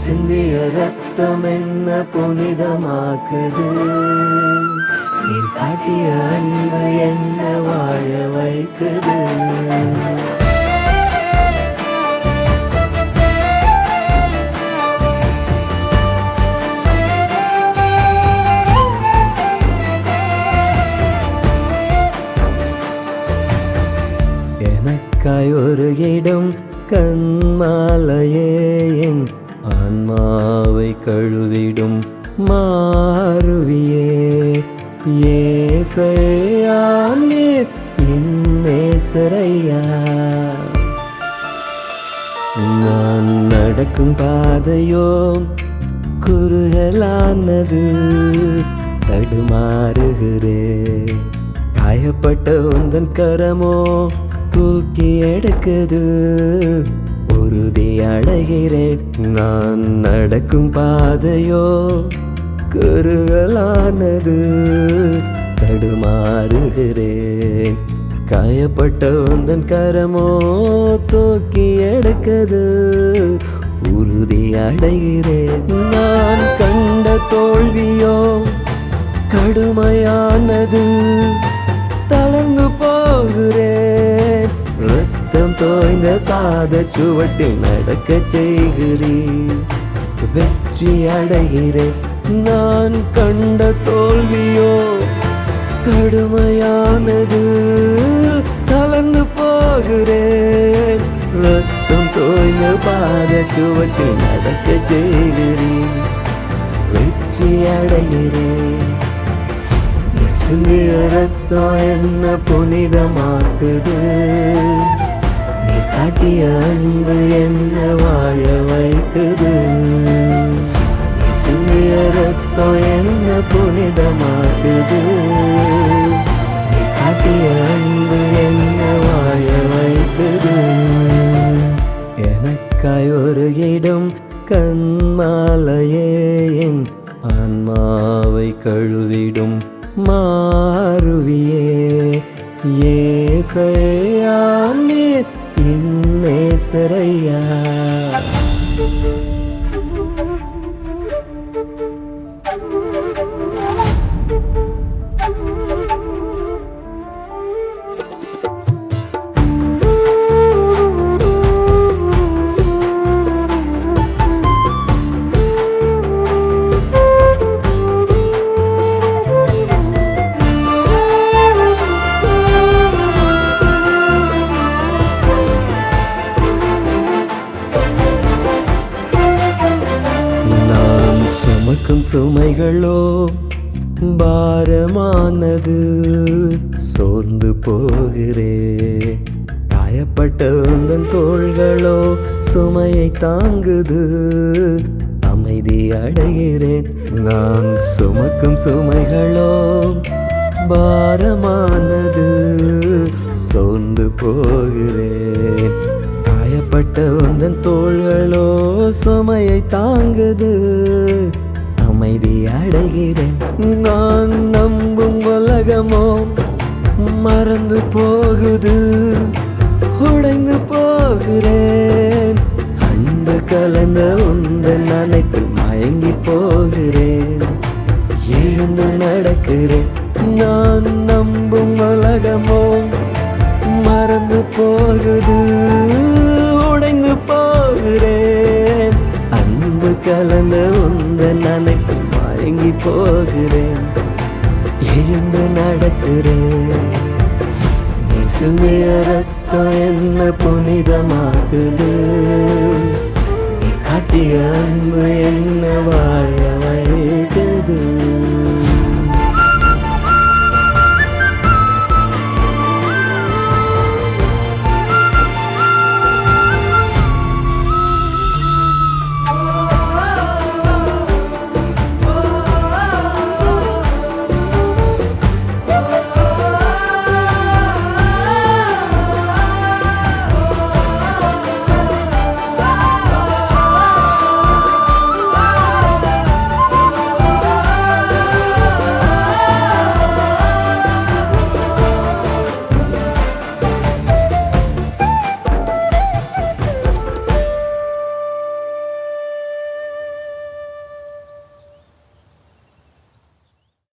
சிந்திய ரத்தம் என்ன புனிதமாக்குது, நீர் காட்டிய அன்பு என்ன வாழ வைக்குது. எனக்காய் ஒரு இடம் கண்மாலையே, என் ஆன்மாவை கழுவிடும் மாறுவியே. ஏசையா நீர் என் நேசரையா, நான் நடக்கும் பாதையோ குறுகலானது, தடுமாறுகிறேன். காயப்பட்ட உந்தன் கரமோ தூக்கி எடுக்குது, உறுதி அடைகிறேன். நான் நடக்கும் பாதையோ குறுகலானது, தடுமாறுகிறேன். காயப்பட்ட உந்தன் கரமோ தூக்கி எடுக்குது, உறுதி அடைகிறேன். நான் கண்ட தோல்வியோ கடுமையானது, தளர்ந்து போகிறேன். ரத்தம் தோய்ந்த பாத சுவட்டில் நடக்க செய்கிறேன், வெற்றி அடைகிறேன். நான் கண்ட தோல்வியோ கடுமையானது, தளர்ந்து போகிறேன். ரத்தம் தோய்ந்த பாத சுவட்டில் நடக்க செய்கிறேன், வெற்றி அடைகிறேன். சிந்திய ரத்தம் என்ன புனிதமாக்குது, நீ காட்டிய அன்பு என்ன வாழ வைக்குது. சிந்திய ரத்தம் என்ன புனிதமாக்குது, நீ காட்டிய அன்பு என்ன வாழ வைக்குது. எனக்காய் ஒரு இடம் கண்மாலையே, என் ஆன்மாவை கழுவிடும் மாறுவியே. ஏசையா நீர் என் நேசரையா. சுமக்கும் சுமைகளோ பாரமானது, சோர்ந்து போகிறேன். காயப்பட்ட உந்தன் தோள்களோ சுமையை தாங்குது, அமைதி அடைகிறேன். நான் சுமக்கும் சுமைகளோ பாரமானது, சோர்ந்து போகிறேன். காயப்பட்ட உந்தன் தோள்களோ சுமையை தாங்குது, அமைதி அடைகிறேன். நான் நம்பும் உலகமோ மறந்து போகுது, உடைந்து போகிறேன். அன்பு கலந்த உந்தன் அணைப்பில் மயங்கி போகிறேன், எழுந்து நடக்கிறேன். நான் நம்பும் உலகமோ மறந்து போகுது, உடைந்து போகிறேன். அன்பு கலந்த உந்தன் அணைப்பில் மயங்கி போகிறேன், எழுந்து நடக்கிறேன். நீ சிந்திய ரத்தம் என்ன புனிதமாக்குது, நீ காட்டிய அன்பு என்ன வாழ